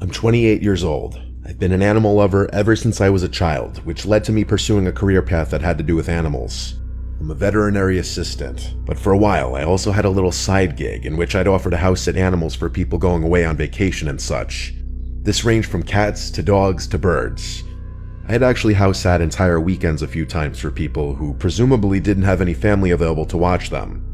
I'm 28 years old. I've been an animal lover ever since I was a child, which led to me pursuing a career path that had to do with animals. I'm a veterinary assistant, but for a while I also had a little side gig in which I'd offer to house sit animals for people going away on vacation and such. This ranged from cats to dogs to birds. I had actually house sat entire weekends a few times for people who presumably didn't have any family available to watch them.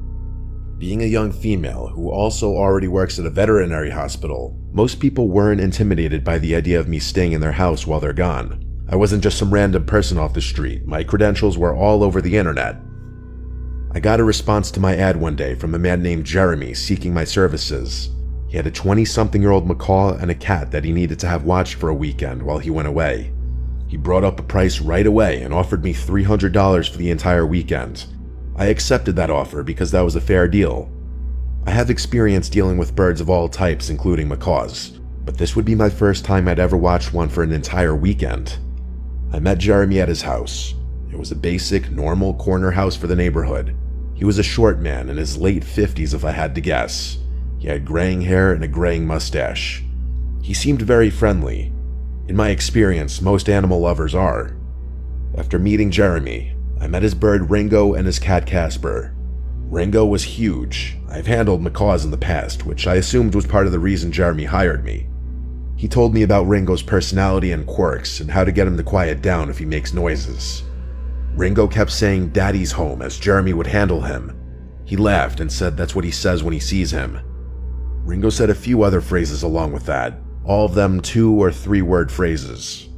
Being a young female who also already works at a veterinary hospital, most people weren't intimidated by the idea of me staying in their house while they're gone. I wasn't just some random person off the street. My credentials were all over the internet. I got a response to my ad one day from a man named Jeremy seeking my services. He had a 20-something-year-old macaw and a cat that he needed to have watched for a weekend while he went away. He brought up a price right away and offered me $300 for the entire weekend. I accepted that offer because that was a fair deal. I have experience dealing with birds of all types, including macaws, but this would be my first time I'd ever watched one for an entire weekend. I met Jeremy at his house. It was a basic, normal corner house for the neighborhood. He was a short man in his late 50s if I had to guess. He had graying hair and a graying mustache. He seemed very friendly. In my experience, most animal lovers are. After meeting Jeremy, I met his bird Ringo and his cat Casper. Ringo was huge. I've handled macaws in the past, which I assumed was part of the reason Jeremy hired me. He told me about Ringo's personality and quirks and how to get him to quiet down if he makes noises. Ringo kept saying "Daddy's home" as Jeremy would handle him. He laughed and said that's what he says when he sees him. Ringo said a few other phrases along with that, all of them 2- or 3-word phrases.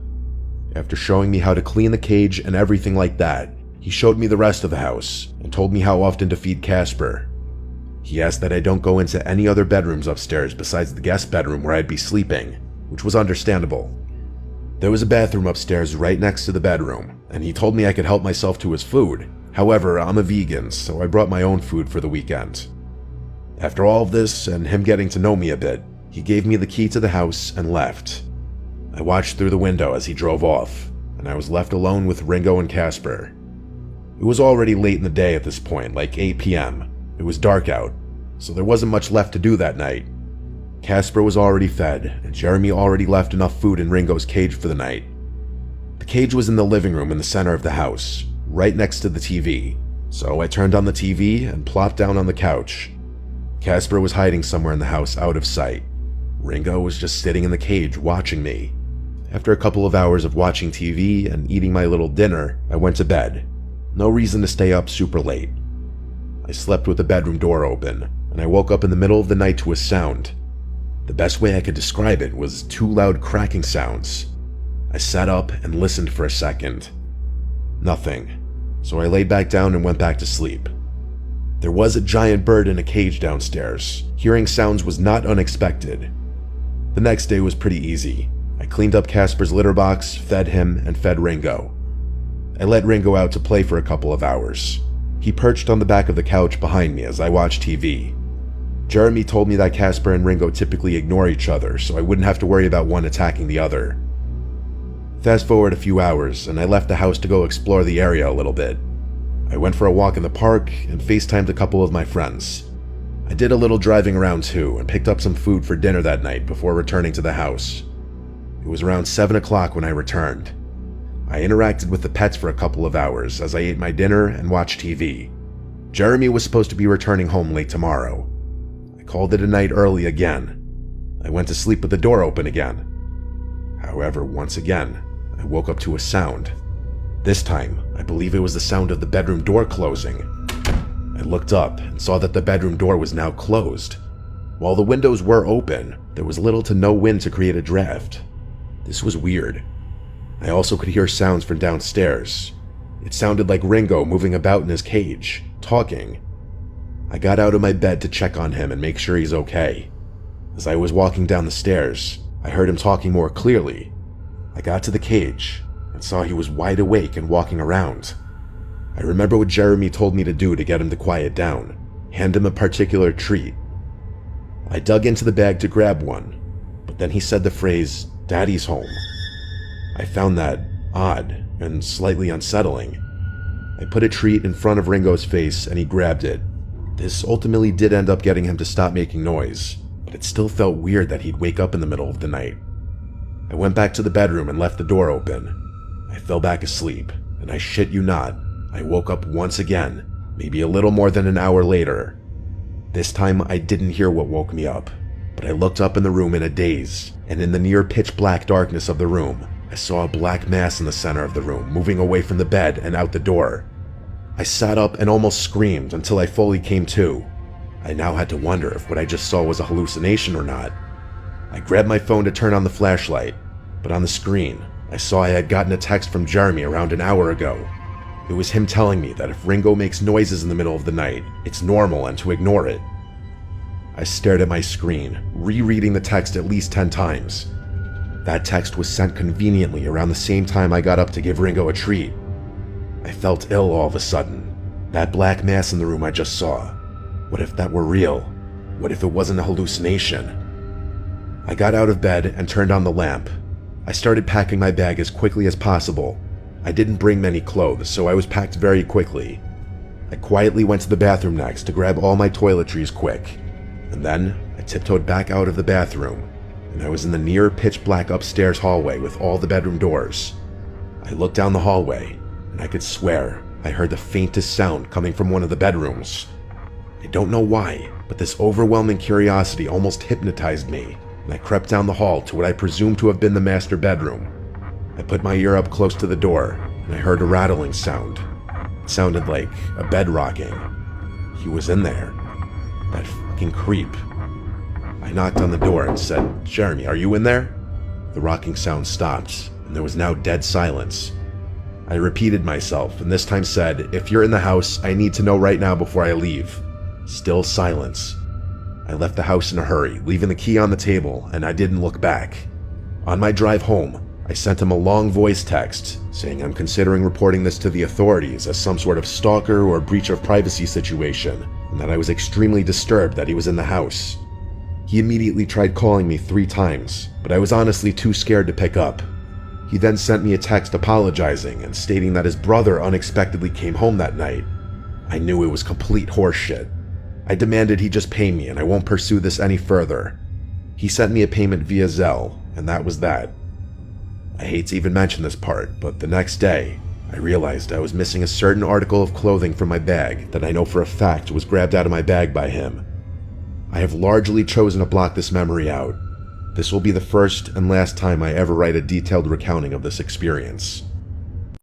After showing me how to clean the cage and everything like that, he showed me the rest of the house and told me how often to feed Casper. He asked that I don't go into any other bedrooms upstairs besides the guest bedroom where I'd be sleeping, which was understandable. There was a bathroom upstairs right next to the bedroom, and he told me I could help myself to his food. However, I'm a vegan, so I brought my own food for the weekend. After all of this and him getting to know me a bit, he gave me the key to the house and left. I watched through the window as he drove off, and I was left alone with Ringo and Casper. It was already late in the day at this point, like 8 p.m. It was dark out, so there wasn't much left to do that night. Casper was already fed, and Jeremy already left enough food in Ringo's cage for the night. The cage was in the living room in the center of the house, right next to the TV, so I turned on the TV and plopped down on the couch. Casper was hiding somewhere in the house out of sight. Ringo was just sitting in the cage watching me. After a couple of hours of watching TV and eating my little dinner, I went to bed. No reason to stay up super late. I slept with the bedroom door open, and I woke up in the middle of the night to a sound. The best way I could describe it was 2 loud cracking sounds. I sat up and listened for a second. Nothing, so I laid back down and went back to sleep. There was a giant bird in a cage downstairs. Hearing sounds was not unexpected. The next day was pretty easy. I cleaned up Casper's litter box, fed him, and fed Ringo. I let Ringo out to play for a couple of hours. He perched on the back of the couch behind me as I watched TV. Jeremy told me that Casper and Ringo typically ignore each other, so I wouldn't have to worry about one attacking the other. Fast forward a few hours, and I left the house to go explore the area a little bit. I went for a walk in the park and FaceTimed a couple of my friends. I did a little driving around too and picked up some food for dinner that night before returning to the house. It was around 7 o'clock when I returned. I interacted with the pets for a couple of hours as I ate my dinner and watched TV. Jeremy was supposed to be returning home late tomorrow. I called it a night early again. I went to sleep with the door open again. However, once again, I woke up to a sound. This time, I believe it was the sound of the bedroom door closing. I looked up and saw that the bedroom door was now closed. While the windows were open, there was little to no wind to create a draft. This was weird. I also could hear sounds from downstairs. It sounded like Ringo moving about in his cage, talking. I got out of my bed to check on him and make sure he's okay. As I was walking down the stairs, I heard him talking more clearly. I got to the cage and saw he was wide awake and walking around. I remember what Jeremy told me to do to get him to quiet down, hand him a particular treat. I dug into the bag to grab one, but then he said the phrase, "Daddy's home." I found that odd and slightly unsettling. I put a treat in front of Ringo's face and he grabbed it. This ultimately did end up getting him to stop making noise, but it still felt weird that he'd wake up in the middle of the night. I went back to the bedroom and left the door open. I fell back asleep, and I shit you not, I woke up once again, maybe a little more than an hour later. This time I didn't hear what woke me up, but I looked up in the room in a daze, and in the near pitch black darkness of the room, I saw a black mass in the center of the room moving away from the bed and out the door. I sat up and almost screamed until I fully came to. I now had to wonder if what I just saw was a hallucination or not. I grabbed my phone to turn on the flashlight, but on the screen, I saw I had gotten a text from Jeremy around an hour ago. It was him telling me that if Ringo makes noises in the middle of the night, it's normal and to ignore it. I stared at my screen, rereading the text at least 10 times. That text was sent conveniently around the same time I got up to give Ringo a treat. I felt ill all of a sudden. That black mass in the room I just saw. What if that were real? What if it wasn't a hallucination? I got out of bed and turned on the lamp. I started packing my bag as quickly as possible. I didn't bring many clothes, so I was packed very quickly. I quietly went to the bathroom next to grab all my toiletries quick. And then I tiptoed back out of the bathroom, and I was in the near pitch black upstairs hallway with all the bedroom doors. I looked down the hallway, and I could swear I heard the faintest sound coming from one of the bedrooms. I don't know why, but this overwhelming curiosity almost hypnotized me, and I crept down the hall to what I presumed to have been the master bedroom. I put my ear up close to the door, and I heard a rattling sound. It sounded like a bed rocking. He was in there. That fucking creep. I knocked on the door and said, "Jeremy, are you in there?" The rocking sound stopped, and there was now dead silence. I repeated myself, and this time said, "If you're in the house, I need to know right now before I leave." Still silence. I left the house in a hurry, leaving the key on the table, and I didn't look back. On my drive home, I sent him a long voice text saying I'm considering reporting this to the authorities as some sort of stalker or breach of privacy situation, and that I was extremely disturbed that he was in the house. He immediately tried calling me 3 times, but I was honestly too scared to pick up. He then sent me a text apologizing and stating that his brother unexpectedly came home that night. I knew it was complete horseshit. I demanded he just pay me and I won't pursue this any further. He sent me a payment via Zelle, and that was that. I hate to even mention this part, but the next day, I realized I was missing a certain article of clothing from my bag that I know for a fact was grabbed out of my bag by him. I have largely chosen to block this memory out. This will be the first and last time I ever write a detailed recounting of this experience.